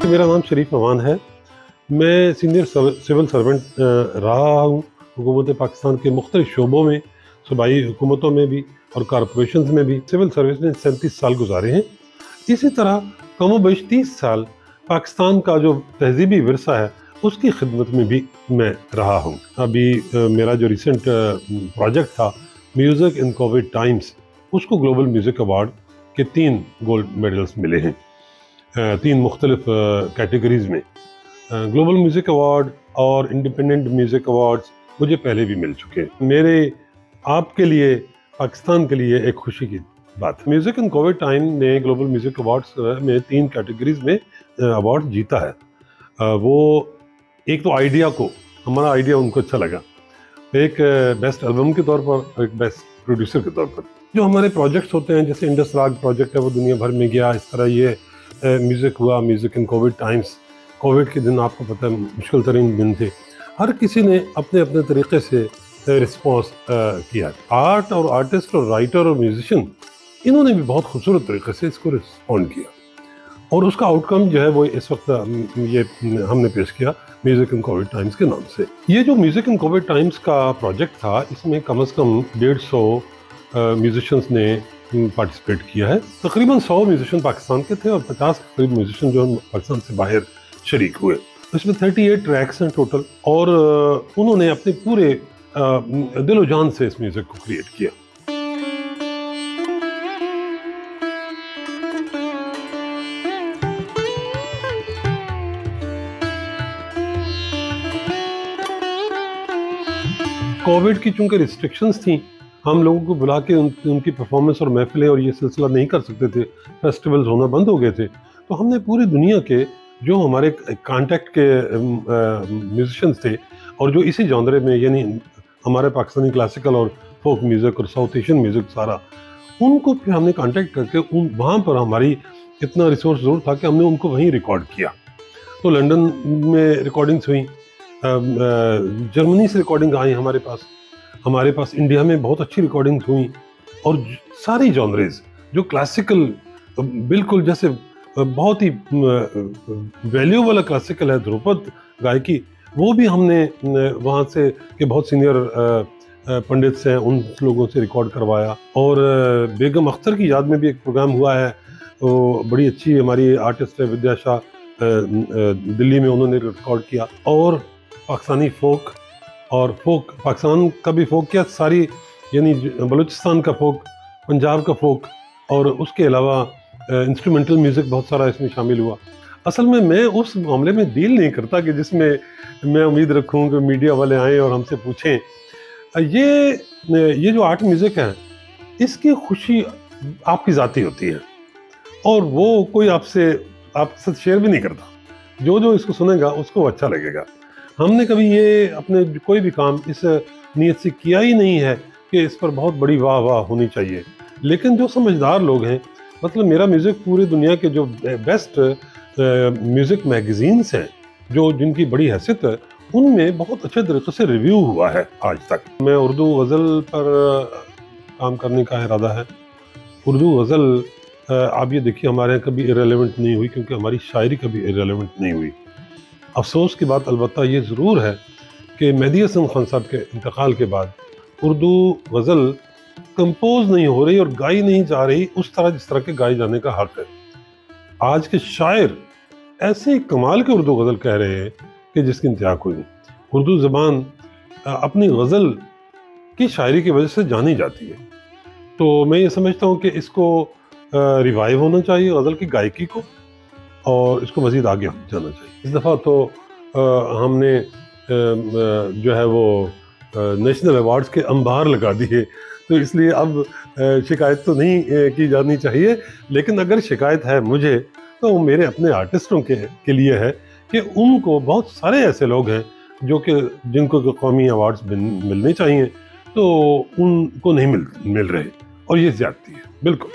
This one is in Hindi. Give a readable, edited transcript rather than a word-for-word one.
कि मेरा नाम शरीफ अमान है। मैं सीनियर सिविल सर्वेंट रहा हूँ हुकूमत पाकिस्तान के मुख्तलिफ शोबों में, सूबाई हुकूमतों में भी और कॉरपोरेशंस में भी। सिविल सर्विस में 37 साल गुजारे हैं। इसी तरह कमोबेश 30 साल पाकिस्तान का जो तहजीबी विरसा है उसकी खिदमत में भी मैं रहा हूँ। अभी मेरा जो रिसेंट प्रोजेक्ट था म्यूज़िक इन कोविड टाइम्स, उसको ग्लोबल म्यूज़िक अवार्ड के 3 गोल्ड मेडल्स मिले हैं 3 मुख्तलिफ कैटेगरीज़ में। ग्लोबल म्यूज़िक अवार्ड और इंडिपेंडेंट म्यूज़िक अवार्ड्स मुझे पहले भी मिल चुके हैं। मेरे आपके लिए, पाकिस्तान के लिए एक खुशी की बात। म्यूज़िक इन कोविड टाइम ने ग्लोबल म्यूज़िक अवार्ड्स में 3 कैटेगरीज़ में अवार्ड जीता है। वो एक तो आइडिया को, हमारा आइडिया उनको अच्छा लगा, एक बेस्ट एल्बम के तौर पर, एक बेस्ट प्रोड्यूसर के तौर पर। जो हमारे प्रोजेक्ट्स होते हैं, जैसे इंडस राग प्रोजेक्ट है, वो दुनिया भर में गया। इस तरह ये म्यूज़िक हुआ, music in Covid times. Covid के दिन आपको पता है मुश्किल तरीन दिन थे। हर किसी ने अपने अपने तरीके से रिस्पॉन्स किया। आर्ट और आर्टिस्ट और राइटर और म्यूजिशियन, इन्होंने भी बहुत खूबसूरत तरीके से इसको रिस्पॉन्ड किया और उसका आउटकम जो है वो इस वक्त ये हमने पेश किया म्यूज़िक इन कोविड टाइम्स के नाम से। ये जो म्यूज़िक इन कोविड टाइम्स का प्रोजेक्ट था, इसमें कम से कम 150 म्यूजिशियंस ने पार्टिसिपेट किया है। तकरीबन 100 म्यूजिशियन पाकिस्तान के थे और 50 के करीब म्यूजिशियन जो पाकिस्तान से बाहर शरीक हुए। इसमें 38 ट्रैक्स हैं टोटल और उन्होंने अपने पूरे दिलो जान से इस म्यूज़िक को क्रिएट किया। कोविड की चूंकि रिस्ट्रिक्शंस थी, हम लोगों को बुला के उनकी परफॉर्मेंस और महफिलें और ये सिलसिला नहीं कर सकते थे, फेस्टिवल्स होना बंद हो गए थे। तो हमने पूरी दुनिया के जो हमारे कांटेक्ट के म्यूजिशियंस थे और जो इसी जॉनरे में, यानी हमारे पाकिस्तानी क्लासिकल और फोक म्यूज़िक और साउथ एशियन म्यूज़िक सारा, उनको फिर हमने कांटेक्ट करके वहाँ पर हमारी इतना रिसोर्स ज़रूर था कि हमने उनको वहीं रिकॉर्ड किया। तो लंदन में रिकॉर्डिंग्स हुई, जर्मनी से रिकॉर्डिंग आई हमारे पास इंडिया में बहुत अच्छी रिकॉर्डिंग्स हुई और सारी जॉनरेज जो क्लासिकल, बिल्कुल जैसे बहुत ही वैल्यू वाला क्लासिकल है ध्रुपद गायकी, वो भी हमने वहाँ से के बहुत सीनियर पंडित हैं उन लोगों से रिकॉर्ड करवाया। और बेगम अख्तर की याद में भी एक प्रोग्राम हुआ है, वो बड़ी अच्छी हमारी आर्टिस्ट है विद्या शाह, दिल्ली में उन्होंने रिकॉर्ड किया। और पाकिस्तानी फोक और फोक, पाकिस्तान का भी फोक क्या, सारी यानी बलूचिस्तान का फोक, पंजाब का फोक और उसके अलावा इंस्ट्रूमेंटल म्यूज़िक बहुत सारा इसमें शामिल हुआ। असल में मैं उस मामले में डील नहीं करता कि जिसमें मैं उम्मीद रखूं कि मीडिया वाले आएँ और हमसे पूछें। ये जो आर्ट म्यूज़िक है, इसकी खुशी आपकी ज़ाती होती है और वो कोई आपसे शेयर भी नहीं करता। जो इसको सुनेगा उसको अच्छा लगेगा। हमने कभी ये अपने कोई भी काम इस नीयत से किया ही नहीं है कि इस पर बहुत बड़ी वाह वाह होनी चाहिए। लेकिन जो समझदार लोग हैं, मतलब मेरा म्यूज़िक पूरी दुनिया के जो बेस्ट म्यूज़िक मैगज़ीन्स हैं, जो जिनकी बड़ी हैसियत है, उनमें बहुत अच्छे तरीके से रिव्यू हुआ है आज तक। मैं उर्दू गज़ल पर काम करने का इरादा है। उर्दू गज़ल आप ये देखिए हमारे यहाँ कभी इरेलेवेंट नहीं हुई, क्योंकि हमारी शायरी कभी इरेलेवेंट नहीं हुई। अफसोस की बात अलबत्ता ये ज़रूर है कि मेहदी हसन खान साहब के इंतकाल के बाद उर्दू गज़ल कंपोज नहीं हो रही और गाई नहीं जा रही उस तरह जिस तरह के गाए जाने का हक है। आज के शायर ऐसे कमाल के उर्दू गज़ल कह रहे हैं कि जिसकी इंतहा कोई नहीं। उर्दू ज़बान अपनी गज़ल की शायरी की वजह से जानी जाती है। तो मैं ये समझता हूँ कि इसको रिवाइव होना चाहिए, गज़ल की गायकी को, और इसको मज़ीद आगे जाना चाहिए। इस दफ़ा तो हमने जो है वो नेशनल अवार्ड्स के अंबार लगा दिए, तो इसलिए अब शिकायत तो नहीं की जानी चाहिए। लेकिन अगर शिकायत है मुझे, तो वो मेरे अपने आर्टिस्टों के लिए है कि उनको बहुत सारे ऐसे लोग हैं जो कि जिनको कौमी अवार्ड्स मिलने चाहिए, तो उनको नहीं मिल रहे और ये ज़्यादती है। बिल्कुल।